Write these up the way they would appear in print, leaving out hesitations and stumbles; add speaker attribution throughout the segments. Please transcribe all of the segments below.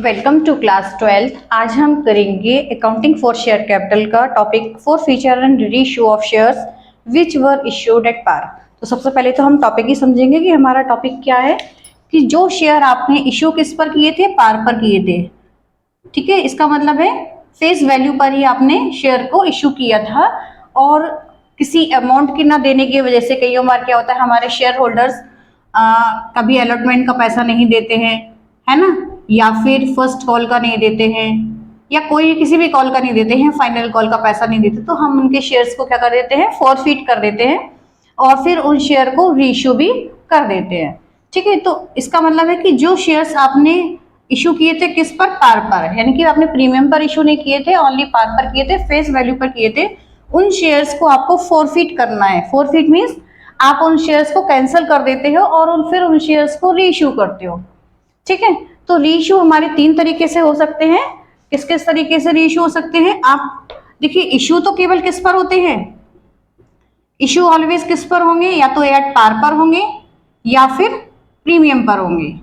Speaker 1: Welcome to class 12th। आज हम करेंगे अकाउंटिंग फॉर शेयर कैपिटल का topic forfeiture and reissue of shares which were issued at par. तो सबसे पहले तो हम टॉपिक ही समझेंगे कि हमारा टॉपिक क्या है, कि जो शेयर आपने इश्यू किस पर किए थे, पार पर किए थे। ठीक है, इसका मतलब है फेस वैल्यू पर ही आपने शेयर को इश्यू किया था और किसी अमाउंट की ना देने की वजह से कई बार क्या होता है, हमारे शेयर होल्डर्स कभी अलॉटमेंट का पैसा नहीं देते हैं, है ना, या फिर फर्स्ट कॉल का नहीं देते हैं, या कोई किसी भी कॉल का नहीं देते हैं, फाइनल कॉल का पैसा नहीं देते, तो हम उनके शेयर्स को क्या कर देते हैं, फॉरफिट कर देते हैं और फिर उन शेयर को रीइश्यू भी कर देते हैं। ठीक है, तो इसका मतलब है कि जो शेयर्स आपने इशू किए थे किस पर, पार पर, यानी कि आपने प्रीमियम पर इशू नहीं किए थे, ओनली पार पर किए थे, फेस वैल्यू पर किए थे, उन शेयर्स को आपको फॉरफिट करना है। फॉरफिट मीन्स आप उन शेयर्स को कैंसिल कर देते हो और फिर उन शेयर्स को रीइश्यू करते हो। ठीक है, तो रीइश्यू हमारे तीन तरीके से हो सकते हैं। किस किस तरीके से रीइश्यू हो सकते हैं, आप देखिए, इश्यू तो केवल किस पर होते हैं, इश्यू ऑलवेज किस पर होंगे, या तो एट पार पर होंगे या फिर प्रीमियम पर होंगे।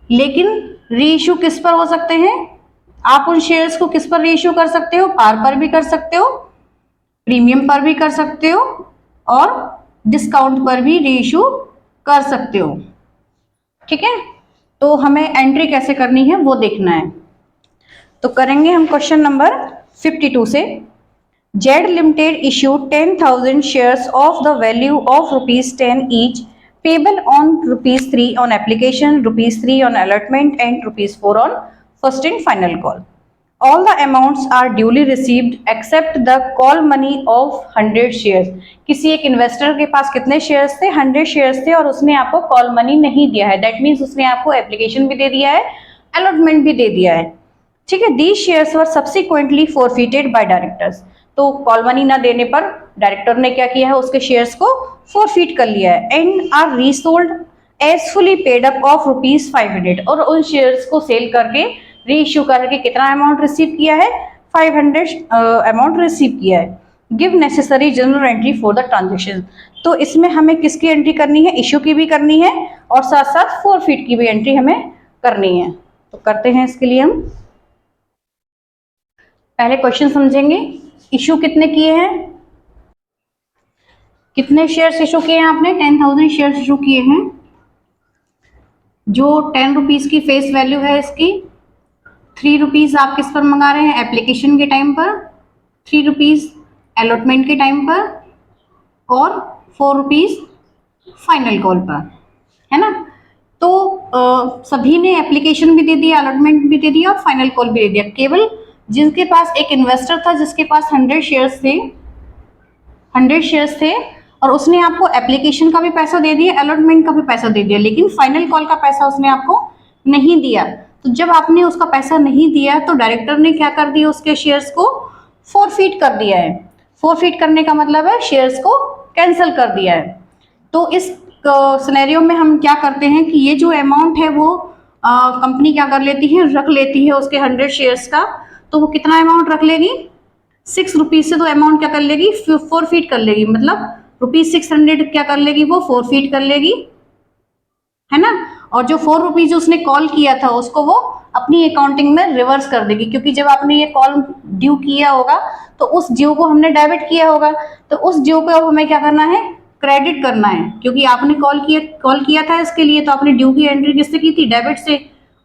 Speaker 1: लेकिन रीइश्यू किस पर हो सकते हैं, आप उन शेयर्स को किस पर रीइश्यू कर सकते हो, पार पर भी कर सकते हो, प्रीमियम पर भी कर सकते हो और डिस्काउंट पर भी रीइश्यू कर सकते हो। ठीक है, तो हमें एंट्री कैसे करनी है वो देखना है। तो करेंगे हम क्वेश्चन नंबर 52 से। Z limited issued 10,000 shares of the value of ₹10 each, payable on ₹3 on application, ₹3 on allotment and ₹4 on first and final call. All the amounts are duly received except the call money of 100 shares. किसी एक investor के पास कितने shares थे, 100 shares थे और उसने आपको call money नहीं दिया है। दैट मीन्स उसने आपको एप्लीकेशन भी दे दिया है, अलॉटमेंट भी दे दिया है। ठीक है, these shares were subsequently forfeited bye directors. तो कॉल मनी ना देने पर डायरेक्टर ने क्या किया है, उसके शेयर्स को फॉरफिट कर लिया है। And are resold as fully paid up of ₹500, और उन शेयर्स को सेल करके री इश्यू करके कितना अमाउंट रिसीव किया है, 500 अमाउंट रिसीव किया है। Give necessary general entry for the transaction. तो इसमें हमें किसकी एंट्री करनी है, इश्यू की भी करनी है और साथ साथ फॉरफिट की भी एंट्री हमें करनी है। तो करते हैं इसके लिए हम पहले क्वेश्चन समझेंगे। इश्यू कितने किए हैं, कितने शेयर्स इशू किए हैं आपने, 10,000 शेयर्स इशू किए हैं। जो 10 रुपीज की फेस वैल्यू है इसकी, ₹3 आप किस पर मंगा रहे हैं, एप्लीकेशन के टाइम पर, ₹3 अलॉटमेंट के टाइम पर और ₹4 फाइनल कॉल पर, है ना। तो सभी ने एप्लीकेशन भी दे दिया, अलॉटमेंट भी दे दिया और फाइनल कॉल भी दे दिया। केवल जिनके पास एक इन्वेस्टर था जिसके पास 100 शेयर्स थे, 100 शेयर्स थे और उसने आपको एप्लीकेशन का भी पैसा दे दिया, अलॉटमेंट का भी पैसा दे दिया, लेकिन फाइनल कॉल का पैसा उसने आपको नहीं दिया। तो जब आपने उसका पैसा नहीं दिया तो डायरेक्टर ने क्या कर दिया, उसके शेयर्स को फॉरफिट कर दिया है। फॉरफिट करने का मतलब है शेयर्स को कैंसिल कर दिया है। तो इस सिनेरियो में हम क्या करते हैं कि ये जो अमाउंट है वो कंपनी क्या कर लेती है, रख लेती है उसके 100 शेयर्स का। तो वो कितना अमाउंट रख लेगी, ₹6 से तो अमाउंट क्या कर लेगी, फॉरफिट कर लेगी, मतलब ₹600 क्या कर लेगी, वो फॉरफिट कर लेगी, है ना। और जो ₹4 उसने कॉल किया था उसको वो अपनी अकाउंटिंग में रिवर्स कर देगी, क्योंकि जब आपने ये कॉल ड्यू किया होगा तो उस ड्यू को हमने डेबिट किया होगा, तो उस ड्यू को अब हमें क्या करना है, क्रेडिट करना है, क्योंकि आपने कॉल किया था इसके लिए, तो आपने ड्यू की एंट्री किससे की थी, डेबिट से।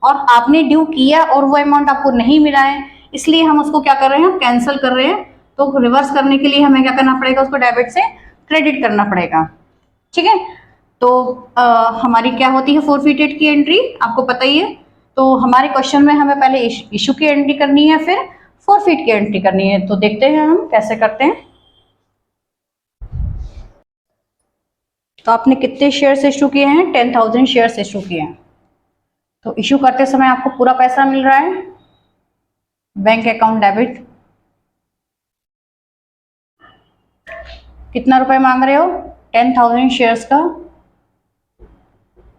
Speaker 1: और आपने ड्यू किया और वो अमाउंट आपको नहीं मिला है, इसलिए हम उसको क्या कर रहे हैं, कैंसिल कर रहे हैं। तो रिवर्स करने के लिए हमें क्या करना पड़ेगा, उसको डेबिट से क्रेडिट करना पड़ेगा। ठीक है, तो हमारी क्या होती है फॉरफिटेड की एंट्री, आपको पता ही है। तो हमारे क्वेश्चन में हमें पहले इशू की एंट्री करनी है, फिर फॉरफिट की एंट्री करनी है। तो देखते हैं हम कैसे करते हैं। तो आपने कितने शेयर्स इशू किए हैं, 10,000 शेयर्स इशू किए हैं। तो इशू करते समय आपको पूरा पैसा मिल रहा है, बैंक अकाउंट डेबिट। कितना रुपए मांग रहे हो, 10,000 शेयर्स का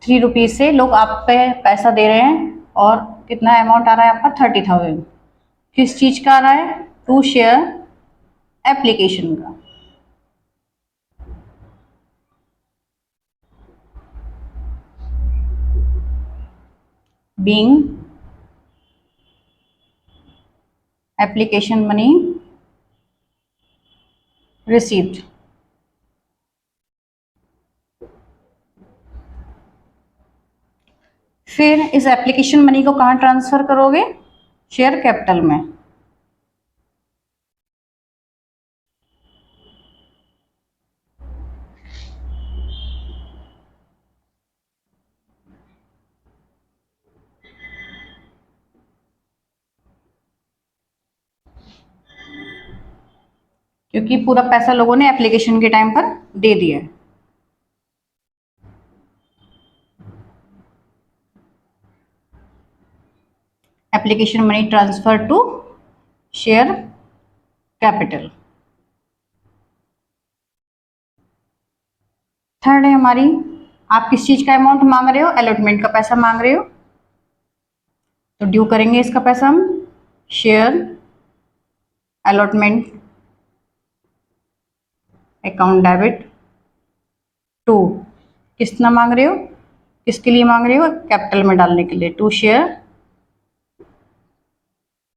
Speaker 1: ₹3 से लोग आप पे पैसा दे रहे हैं और कितना अमाउंट आ रहा है आपका, 30,000। किस चीज का आ रहा है, टू शेयर एप्लीकेशन का। Being application money received. फिर इस एप्लीकेशन मनी को कहाँ ट्रांसफर करोगे? शेयर कैपिटल में। क्योंकि पूरा पैसा लोगों ने एप्लीकेशन के टाइम पर दे दिया है। Application money transfer to share capital. Third है हमारी, आप किस चीज का अमाउंट मांग रहे हो? अलॉटमेंट का पैसा मांग रहे हो, तो ड्यू करेंगे इसका पैसा हम share allotment account debit to. कितना मांग रहे हो? किसके लिए मांग रहे हो? कैपिटल में डालने के लिए, to share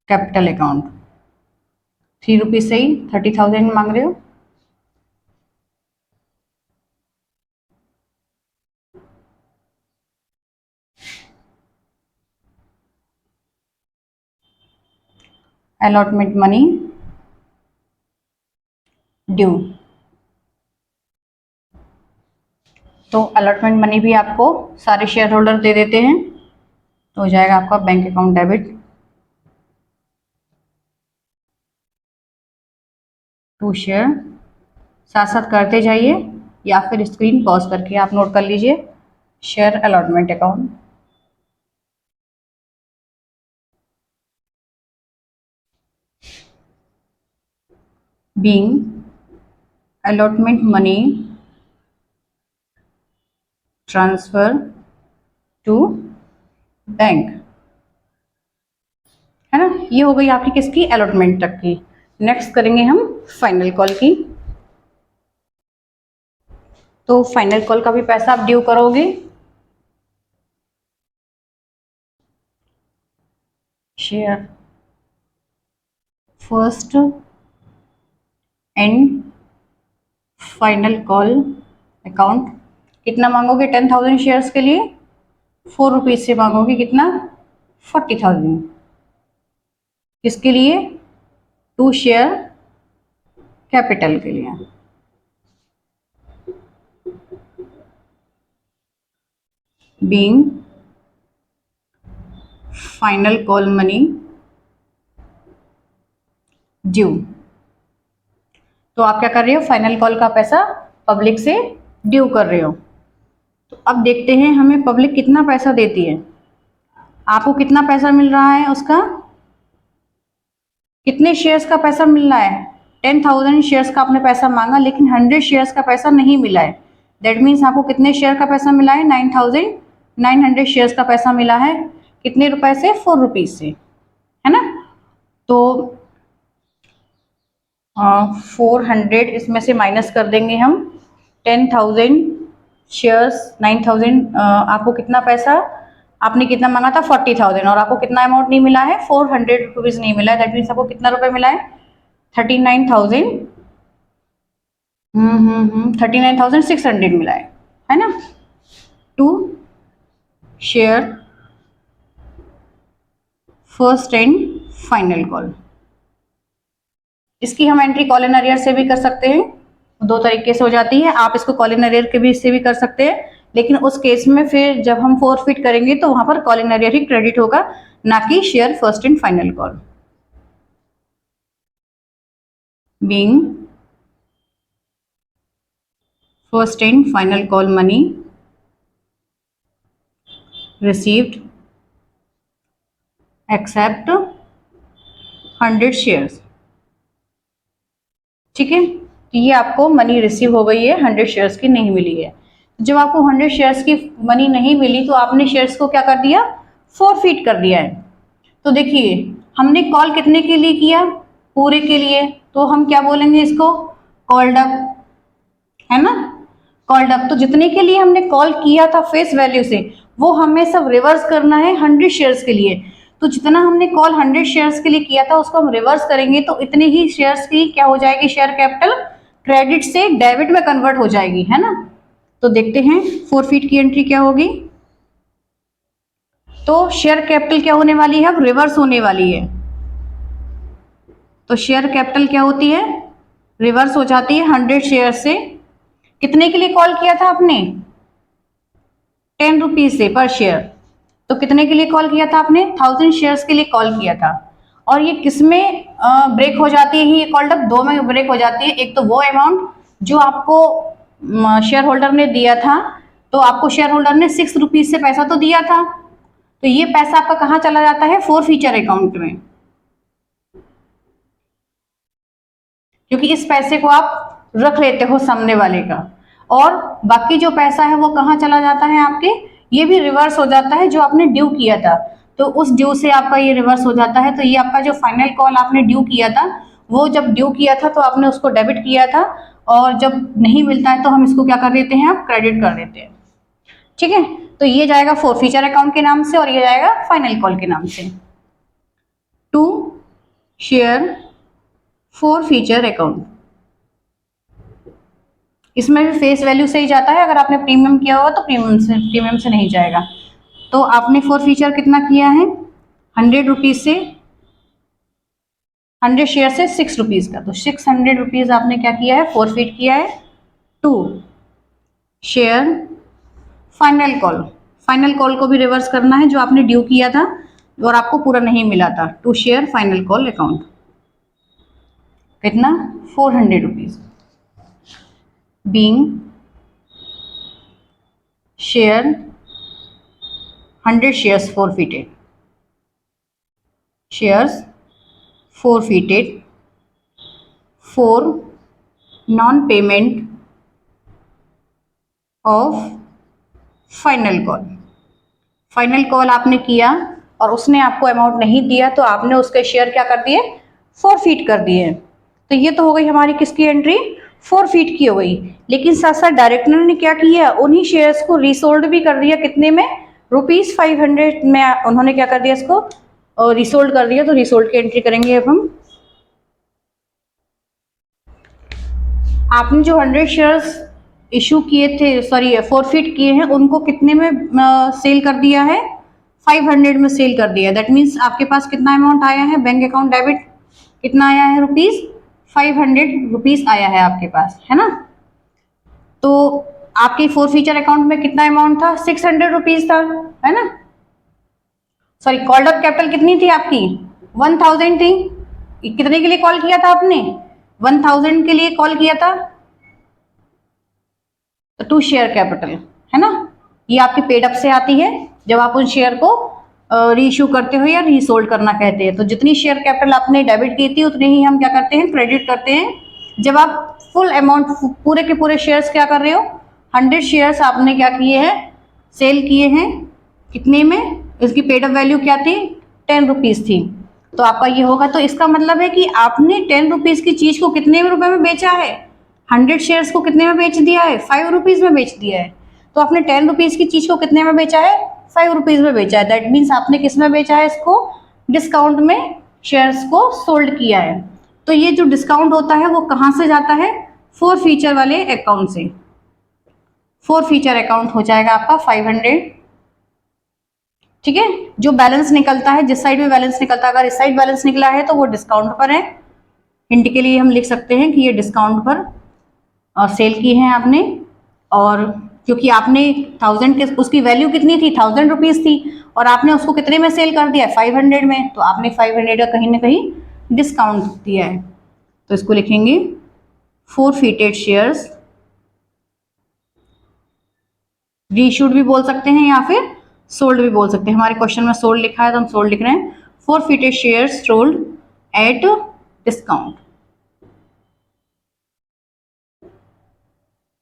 Speaker 1: capital account. 3 rupees से ही 30,000 मांग रहे हो। Allotment money due. तो अलॉटमेंट मनी भी आपको सारे शेयर होल्डर दे देते हैं, तो हो जाएगा आपका bank account debit to share. साथ साथ करते जाइए या फिर स्क्रीन पॉज करके आप नोट कर लीजिए, share allotment account. Being allotment money transfer to bank, है ना। ये हो गई आपकी किसकी? अलॉटमेंट तक की। नेक्स्ट करेंगे हम फाइनल कॉल की। तो फाइनल कॉल का भी पैसा आप ड्यू करोगे share first and final call account. कितना मांगोगे? 10,000 शेयर्स के लिए 4 रुपीज से मांगोगे। कितना? 40,000। किसके लिए? टू शेयर कैपिटल के लिए। Being final call money due. तो आप क्या कर रहे हो? फाइनल कॉल का पैसा पब्लिक से ड्यू कर रहे हो। तो अब देखते हैं हमें पब्लिक कितना पैसा देती है। आपको कितना पैसा मिल रहा है उसका? कितने शेयर्स का पैसा मिल रहा है? 10,000 शेयर्स का आपने पैसा मांगा, लेकिन 100 शेयर्स का पैसा नहीं मिला है। दैट मीन्स आपको कितने शेयर का पैसा मिला है? 9,900 शेयर्स का पैसा मिला है। कितने रुपए से? 4 रुपीज से, है ना। तो 400 इसमें से माइनस कर देंगे हम। 10,000 शेयर्स 9,000, आपको कितना पैसा, आपने कितना मांगा था? 40,000, और आपको कितना अमाउंट नहीं मिला है? 400 रुपीज नहीं मिला है। दैट मीन्स आपको कितना रुपए मिला है? 39,000 39,600 मिला है ना। To share first and final call. इसकी हम एंट्री कॉल इन अरियर से भी कर सकते हैं, 2 तरीके से हो जाती है। आप इसको कॉल इन अरियर के भी से भी कर सकते हैं, लेकिन उस केस में फिर जब हम फोरफिट करेंगे तो वहां पर call in arrear he credit होगा, ना कि share first and final call. Being first and final call money received accept 100 shares. ठीक है, तो ये आपको मनी रिसीव हो गई है, 100 शेयर्स की नहीं मिली है। जब आपको 100 शेयर्स की मनी नहीं मिली तो आपने शेयर्स को क्या कर दिया? फोरफिट कर दिया है। तो देखिए हमने कॉल कितने के लिए किया? पूरे के लिए। तो हम क्या बोलेंगे इसको? कॉल्ड अप, है ना। कॉल्ड अप, तो जितने के लिए हमने कॉल किया था फेस वैल्यू से, वो हमें सब रिवर्स करना है 100 शेयर्स के लिए। तो जितना हमने कॉल 100 शेयर्स के लिए किया था उसको हम रिवर्स करेंगे तो इतने ही शेयर्स की क्या हो जाएगी, शेयर कैपिटल क्रेडिट से डेबिट में कन्वर्ट हो जाएगी, है ना। तो देखते हैं फोरफीट की एंट्री क्या होगी। तो शेयर कैपिटल क्या होने वाली है, अब रिवर्स होने वाली है। तो शेयर कैपिटल क्या होती है, रिवर्स हो जाती है 100 शेयर से। कितने के लिए कॉल किया था आपने, 10 रुपीज से पर शेयर। तो कितने के लिए कॉल किया था आपने, 1000 शेयर्स के लिए कॉल किया था। और ये किसमें ब्रेक हो जाती है, ये कॉल्ड अप दो में ब्रेक हो जाती है। एक तो वो अमाउंट जो आपको शेयर होल्डर ने दिया था, तो आपको शेयर होल्डर ने 6 रुपीज से पैसा तो दिया था, तो ये पैसा आपका कहाँ चला जाता है, फोरफीचर अकाउंट में, क्योंकि इस पैसे को आप रख लेते हो सामने वाले का। और बाकी जो पैसा है वो कहाँ चला जाता है आपके, ये भी रिवर्स हो जाता है जो आपने ड्यू किया था, तो उस ड्यू से आपका ये रिवर्स हो जाता है। तो ये आपका जो फाइनल कॉल आपने ड्यू किया था, वो जब ड्यू किया था तो आपने उसको डेबिट किया था, और जब नहीं मिलता है तो हम इसको क्या कर देते हैं, आप क्रेडिट कर देते हैं, ठीक है। तो ये जाएगा फोरफीचर अकाउंट के नाम से और ये जाएगा फाइनल कॉल के नाम से। टू शेयर फोरफीचर अकाउंट, इसमें भी फेस वैल्यू से ही जाता है, अगर आपने प्रीमियम किया होगा तो प्रीमियम से नहीं जाएगा। तो आपने फोरफीचर कितना किया है, 100 रुपीज से, 100 शेयर से 6 रुपीज का, तो 600 रुपीज आपने क्या किया है, फोरफीट किया है। To share final call, final call को भी रिवर्स करना है जो आपने ड्यू किया था और आपको पूरा नहीं मिला था। To share final call account, कितना, 400 rupees. Being share 100 shares forfeited, shares forfeited for non-payment of final call. Final call आपने किया और उसने आपको अमाउंट नहीं दिया तो आपने उसके शेयर क्या कर दिए, फोरफीट कर दिए। तो ये तो हो गई हमारी किसकी एंट्री, फोरफीट की हो गई। लेकिन साथ साथ डायरेक्टर ने क्या किया, उन्हीं शेयर्स को रीसोल्ड भी कर दिया, कितने में, ₹500 में उन्होंने क्या कर दिया, इसको रिसोल्ड कर दिया। तो रिसोल्ड की एंट्री करेंगे अब हम। आपने जो 100 शेयर्स इशू किए थे, सॉरी फोरफीट किए हैं, उनको कितने में सेल कर दिया है, 500 में सेल कर दिया। दैट मीन्स आपके पास कितना अमाउंट आया है, बैंक अकाउंट डेबिट कितना आया है, ₹500 आया है आपके पास, है ना। तो आपके फोरफीचर अकाउंट में कितना अमाउंट था, 600 रुपीज था, है ना। सॉरी, कॉल्ड अप कैपिटल कितनी थी आपकी, 1000 थी। कितने के लिए कॉल किया था आपने, 1000 के लिए कॉल किया था। तो टू शेयर कैपिटल, है ना, ये आपकी पेड अप से आती है जब आप उन शेयर को रीइश्यू करते हो या रीसोल्ड करना कहते हैं। तो जितनी शेयर कैपिटल आपने डेबिट की थी उतनी ही हम क्या करते हैं, क्रेडिट करते हैं। जब आप फुल अमाउंट, पूरे के पूरे शेयर्स क्या कर रहे हो, 100 शेयर्स आपने क्या किए हैं, सेल किए हैं, कितने में, इसकी पेड अप वैल्यू क्या थी, 10 रुपीज थी। तो आपका ये होगा। तो इसका मतलब है कि आपने 10 रुपीज की चीज को कितने रुपए में बेचा है, 100 शेयर्स को कितने में बेच दिया है, 5 रुपीज में बेच दिया है। तो आपने 10 रुपीज की चीज को कितने में बेचा है, 5 रुपीज में बेचा है। दैट मीन्स आपने किस में बेचा है, इसको डिस्काउंट में शेयर्स को सोल्ड किया है। तो ये जो डिस्काउंट होता है वो कहाँ से जाता है, फोरफीचर वाले अकाउंट से। फोरफीचर अकाउंट हो जाएगा आपका 500, ठीक है। जो बैलेंस निकलता है, जिस साइड में बैलेंस निकलता है, अगर इस साइड बैलेंस निकला है तो वो डिस्काउंट पर है। हिंट के लिए हम लिख सकते हैं कि ये डिस्काउंट पर सेल की है आपने। और क्योंकि आपने 1000 के, उसकी वैल्यू कितनी थी, 1000 रुपीज थी, और आपने उसको कितने में सेल कर दिया, 500 में, तो आपने 500 का कहीं ना कहीं डिस्काउंट दिया है। तो इसको लिखेंगे फोरफीटेड शेयर्स, रीइश्यूड भी बोल सकते हैं या फिर सोल्ड भी बोल सकते हैं। हमारे क्वेश्चन में सोल्ड लिखा है तो हम सोल्ड लिख रहे हैं। फोरफीटेड शेयर्स सोल्ड एट डिस्काउंट,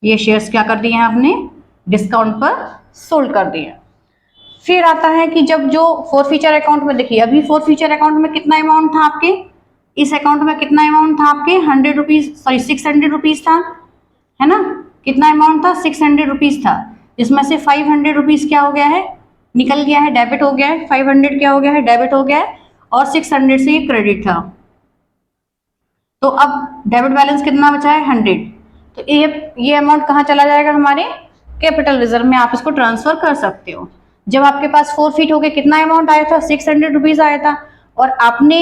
Speaker 1: ये शेयर्स क्या कर दिए हैं आपने, डिस्काउंट पर सोल्ड कर दिए। फिर आता है कि जब जो फोरफीचर अकाउंट में, देखिए अभी फोरफीचर अकाउंट में कितना अमाउंट था आपके, इस अकाउंट में कितना अमाउंट था आपके, 100 रुपीज, सॉरी 600 रुपीज था, है ना। कितना अमाउंट था, 600 रुपीज था, जिसमें से 500 रुपीज क्या हो गया है, निकल गया है, डेबिट हो गया है, 500 क्या हो गया है, डेबिट हो गया है, और 600 से ये क्रेडिट था। तो अब डेबिट बैलेंस कितना बचा है, 100। तो ये अमाउंट कहाँ चला जाएगा, हमारे कैपिटल रिजर्व में आप इसको ट्रांसफर कर सकते हो। जब आपके पास फोरफीट हो गए, कितना अमाउंट आया था, 600 रुपीज आया था, और आपने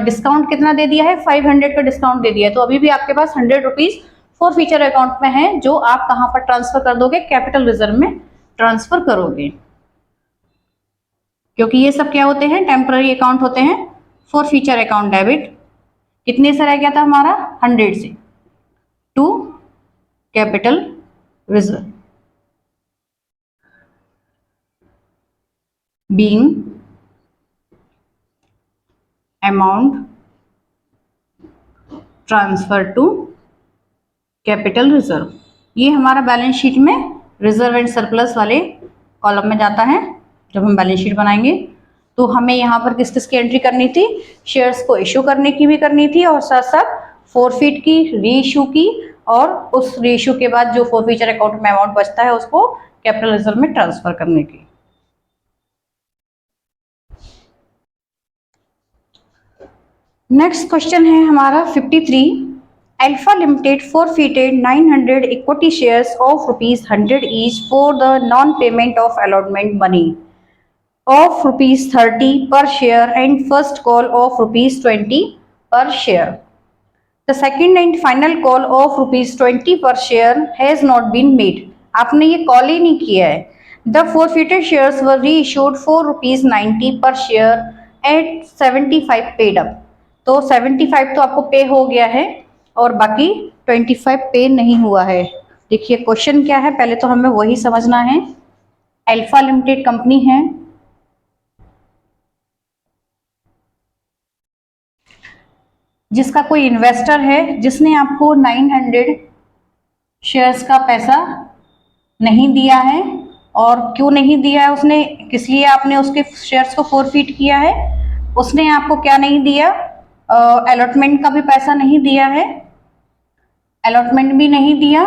Speaker 1: डिस्काउंट कितना दे दिया है, 500 का डिस्काउंट दे दिया है, तो अभी भी आपके पास 100 रुपीज फोरफीचर अकाउंट में है, जो आप कहाँ पर ट्रांसफर कर दोगे, कैपिटल रिजर्व में ट्रांसफर करोगे, क्योंकि ये सब क्या होते हैं, टेम्पररी अकाउंट होते हैं। फोरफीचर अकाउंट डेबिट कितने से रह गया था हमारा, 100 से, to capital reserve, being amount transfer to capital reserve. ये हमारा बैलेंस शीट में रिजर्व एंड सरप्लस वाले कॉलम में जाता है। जब हम बैलेंस शीट बनाएंगे तो हमें यहाँ पर किस किस की एंट्री करनी थी, शेयर्स को इश्यू करने की भी करनी थी, और साथ साथ फोरफीट की, री इशू की, और उस री इशू के बाद जो फोरफीचर अकाउंट में अमाउंट बचता है उसको कैपिटल रिजर्व में ट्रांसफर करने की। नेक्स्ट क्वेश्चन है हमारा 53। Alpha limited forfeited 900 equity shares of ₹100 each for the non payment of allotment money of ₹30 per share and first call of ₹20 per share. The second and final call of ₹20 per share has not been made. आपने ये call ही नहीं किया है। The forfeited shares were reissued for ₹90 per share at 75 paid up. तो 75 तो आपको पे हो गया है और बाकी 25 पे नहीं हुआ है। देखिए क्वेश्चन क्या है, पहले तो हमें वही समझना है। अल्फा लिमिटेड कंपनी है, जिसका कोई इन्वेस्टर है जिसने आपको 900 शेयर्स का पैसा नहीं दिया है। और क्यों नहीं दिया है उसने, किस लिए आपने उसके शेयर्स को फोरफीट किया है, उसने आपको क्या नहीं दिया, अलॉटमेंट का भी पैसा नहीं दिया है, अलॉटमेंट भी नहीं दिया,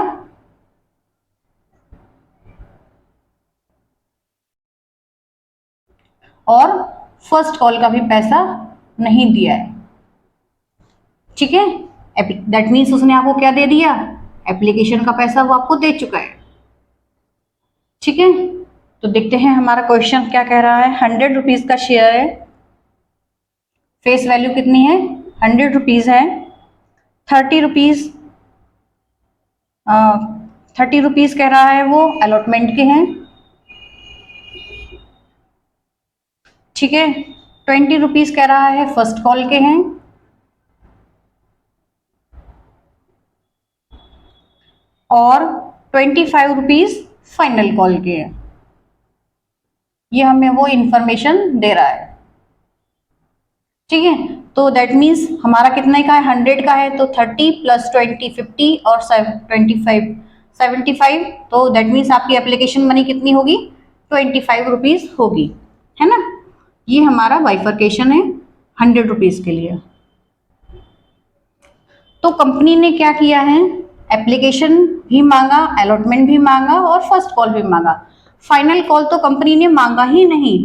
Speaker 1: और फर्स्ट कॉल का भी पैसा नहीं दिया है। ठीक है, दैट मीन्स उसने आपको क्या दे दिया, एप्लीकेशन का पैसा वो आपको दे चुका है। ठीक है, तो देखते हैं हमारा क्वेश्चन क्या कह रहा है। 100 रुपीज का शेयर है, फेस वैल्यू कितनी है, 100 रुपीज है। 30 रुपीज 30 रुपीज कह रहा है वो अलॉटमेंट के हैं। ठीक है, 20 रुपीज कह रहा है फर्स्ट कॉल के हैं, और 25 रुपीज फाइनल कॉल के हैं। ये हमें वो इंफॉर्मेशन दे रहा है। ठीक है, तो दैट मीन्स हमारा कितने का है, 100 का है, तो 30 + 20 50 और 25 75, तो दैट मीन्स आपकी एप्लीकेशन मनी कितनी होगी, 25 रुपीज होगी, है ना। ये हमारा बाइफर्केशन है 100 रुपीज के लिए। तो कंपनी ने क्या किया है, एप्लीकेशन भी मांगा, अलॉटमेंट भी मांगा, और फर्स्ट कॉल भी मांगा। फाइनल कॉल तो कंपनी ने मांगा ही नहीं,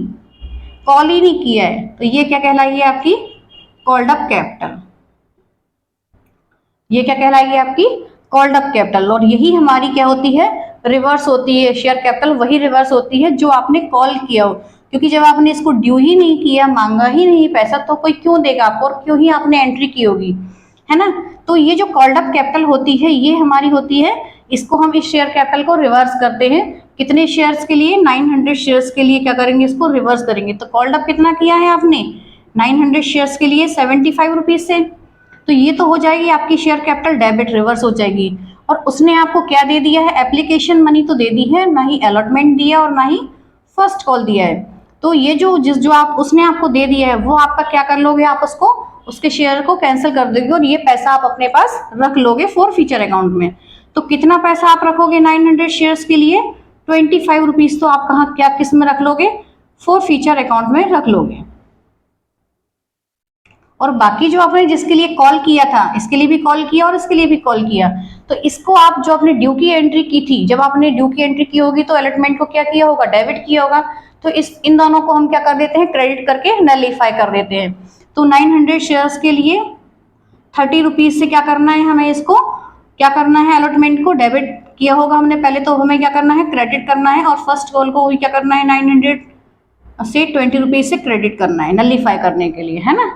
Speaker 1: कॉल ही नहीं किया है, तो ये क्या कहलाएगी आपकी कॉल्ड अप कैपिटल। ये क्या कहलाएगी आपकी कॉल्ड अप कैपिटल। और यही हमारी क्या होती है, रिवर्स होती है। शेयर कैपिटल वही रिवर्स होती है जो आपने कॉल किया हो, क्योंकि जब आपने इसको ड्यू ही नहीं किया, मांगा ही नहीं पैसा, तो कोई क्यों देगा आपको, और क्यों ही आपने एंट्री की होगी, है ना। तो ये जो कॉल्ड अप कैपिटल होती है ये हमारी होती है, इसको हम इस शेयर कैपिटल को रिवर्स करते हैं। कितने शेयर्स के लिए, 900 शेयर्स के लिए क्या करेंगे, इसको रिवर्स करेंगे। तो कॉल्ड अप कितना किया है आपने, 900 शेयर्स के लिए 75 रुपीज से, तो ये तो हो जाएगी आपकी शेयर कैपिटल डेबिट, रिवर्स हो जाएगी। और उसने आपको क्या दे दिया है, एप्लीकेशन मनी तो दे दी है, ना ही अलॉटमेंट दिया और ना ही फर्स्ट कॉल दिया है। तो ये जो आप उसने आपको दे दिया है वो आपका क्या कर लोगे, आप उसको उसके शेयर को कैंसिल कर दोगे, और ये पैसा आप अपने पास रख लोगे फोरफीचर अकाउंट में। तो कितना पैसा आप रखोगे 900 शेयर्स के लिए, 25 रुपीज, तो आप कहाँ क्या किस में रख लोगे, फोरफीचर अकाउंट में रख लोगे। और बाकी जो आपने जिसके लिए कॉल किया था, इसके लिए भी कॉल किया और इसके लिए भी कॉल किया, तो इसको आप जो अपने ड्यू की एंट्री की थी, जब आपने ड्यू की एंट्री की होगी तो अलॉटमेंट को क्या किया होगा, डेबिट किया होगा। तो इन दोनों को हम क्या कर देते हैं, क्रेडिट करके नलीफाई कर देते हैं। तो 900 शेयर्स के लिए 30 रुपीज से क्या करना है, हमें इसको क्या करना है, अलॉटमेंट को डेबिट किया होगा हमने पहले, तो हमें क्या करना है, क्रेडिट करना है। और फर्स्ट कॉल को क्या करना है, 900 से 20 रुपीज से क्रेडिट करना है नलीफाई करने के लिए, है ना।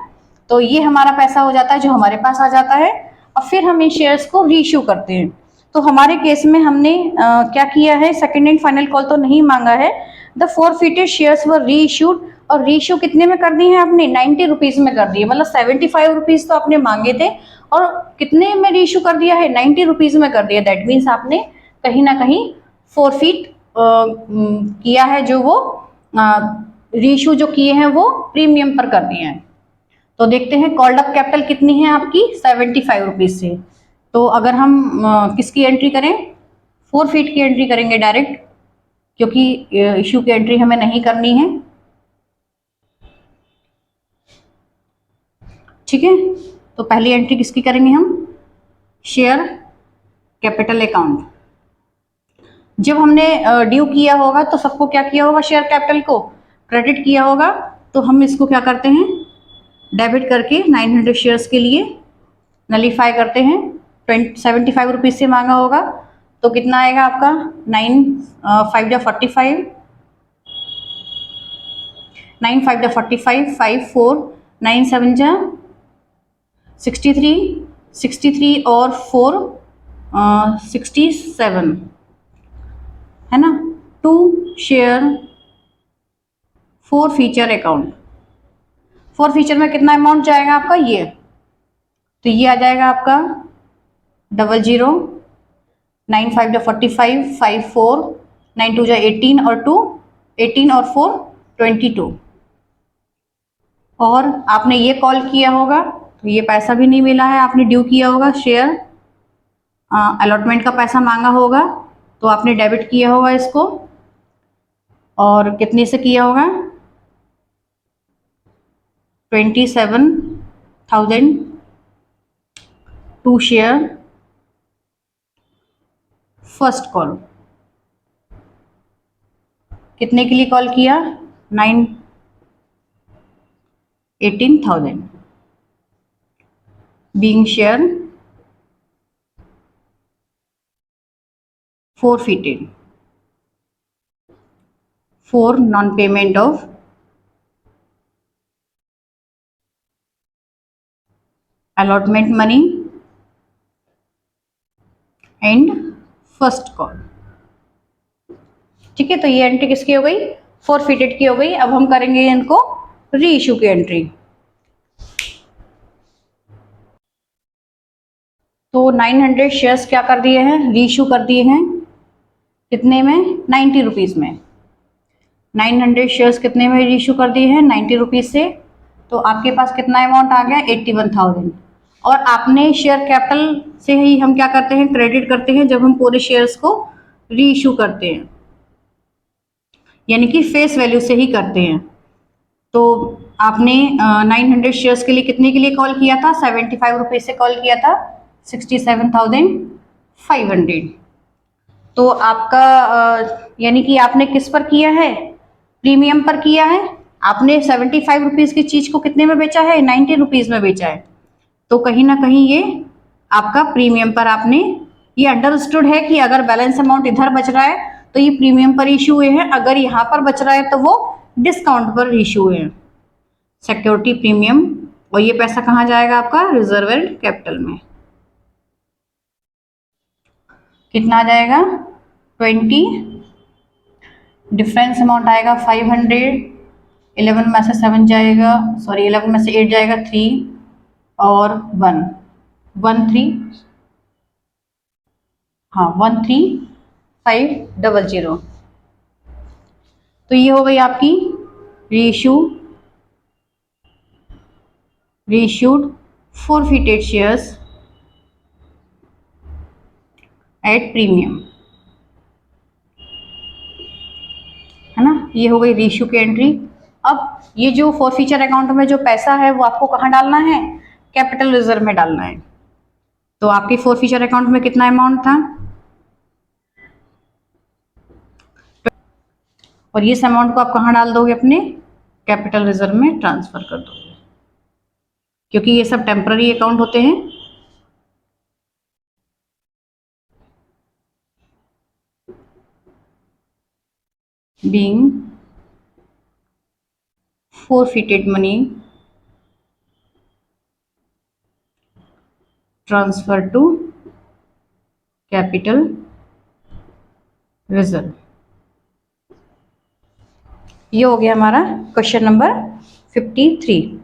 Speaker 1: तो ये हमारा पैसा हो जाता है जो हमारे पास आ जाता है, और फिर हम इन शेयर्स को रीइश्यू करते हैं। तो हमारे केस में हमने क्या किया है, सेकेंड एंड फाइनल कॉल तो नहीं मांगा है। The forfeited shares were reissued, और रीइश्यू कितने में कर दी है आपने, 90 रुपीज में कर दी है। मतलब 75 रुपीज तो आपने मांगे थे और कितने में रीइश्यू कर दिया है, 90 रुपीज में कर दिया। दैट मीन्स आपने कहीं ना कहीं फॉरफिट किया है, जो वो रीइश्यू जो किए हैं वो प्रीमियम पर कर दिए हैं। तो देखते हैं कॉल्ड अप कैपिटल कितनी है आपकी, 75 रुपीज से। तो अगर हम किसकी एंट्री करें, फॉरफिट की एंट्री करेंगे डायरेक्ट, क्योंकि इश्यू की एंट्री हमें नहीं करनी है। ठीक है, तो पहली एंट्री किसकी करेंगे हम, शेयर कैपिटल अकाउंट। जब हमने ड्यू किया होगा तो सबको क्या किया होगा, शेयर कैपिटल को क्रेडिट किया होगा। तो हम इसको क्या करते हैं, डेबिट करके 900 शेयर्स के लिए नलीफाई करते हैं। 75 रुपीज से मांगा होगा, तो कितना आएगा आपका, 9 5 जा 45, 9 5 जा 45, 5 4 9 7 जा 63, 63 और 4 67, है ना। To share forfeiture account, forfeiture में कितना अमाउंट जाएगा आपका, ये तो ये आ जाएगा आपका 00, 9 5 जा 45, 5 4 9 2 जा 18 और 2 18 और 4 22। और आपने ये कॉल किया होगा तो ये पैसा भी नहीं मिला है, आपने ड्यू किया होगा, शेयर अलॉटमेंट का पैसा मांगा होगा तो आपने डेबिट किया होगा इसको। और कितने से किया होगा, 27,000 टू शेयर फर्स्ट कॉल। कितने के लिए कॉल किया, 18,000 being share forfeited for non-payment of allotment money and first call। ठीक है, तो ये एंट्री किसकी हो गई, forfeited की हो गई। अब हम करेंगे इनको री इशू की एंट्री। तो 900 शेयर्स क्या कर दिए हैं, री इशू कर दिए हैं, कितने में, 90 रुपीज में। 900 शेयर्स कितने में इशू कर दिए हैं, 90 रुपीज से। तो आपके पास कितना अमाउंट आ गया, 81,000। और आपने शेयर कैपिटल से ही हम क्या करते हैं, क्रेडिट करते हैं जब हम पूरे शेयर्स को री इशू करते हैं, यानी कि फेस वैल्यू से ही करते हैं। तो आपने 900 शेयर्स के लिए कितने के लिए कॉल किया था, 75 रुपीज से कॉल किया था, 67,500। तो आपका यानी कि आपने किस पर किया है, प्रीमियम पर किया है। आपने 75 रुपीज की चीज को कितने में बेचा है, 90 रुपीज में बेचा है। तो कहीं ना कहीं ये आपका प्रीमियम पर आपने, ये अंडरस्टूड है कि अगर बैलेंस अमाउंट इधर बच रहा है तो ये प्रीमियम पर इशू हुए हैं, अगर यहाँ पर बच रहा है तो वो डिस्काउंट पर इशू हुए हैं, सिक्योरिटी प्रीमियम। और ये पैसा कहाँ जाएगा आपका, रिजर्वेड कैपिटल में। कितना आ जाएगा, 20, डिफरेंस अमाउंट आएगा 500, 11 में से 7 जाएगा, सॉरी 11 में से 8 जाएगा, 3 और 1 13, हाँ 13,500। तो ये हो गई आपकी reissued forfeited shares at premium, है ना। ये हो गई रीइश्यू की एंट्री। अब ये जो फॉरफीचर अकाउंट में जो पैसा है वो आपको कहाँ डालना है, कैपिटल रिजर्व में डालना है। तो आपके फॉरफीचर अकाउंट में कितना अमाउंट था, और ये अमाउंट को आप कहाँ डाल दोगे, अपने कैपिटल रिजर्व में ट्रांसफर कर दोगे, क्योंकि ये सब टेम्पररी अकाउंट होते हैं। Being forfeited money transfer to capital reserve। ये हो गया हमारा क्वेश्चन नंबर 53।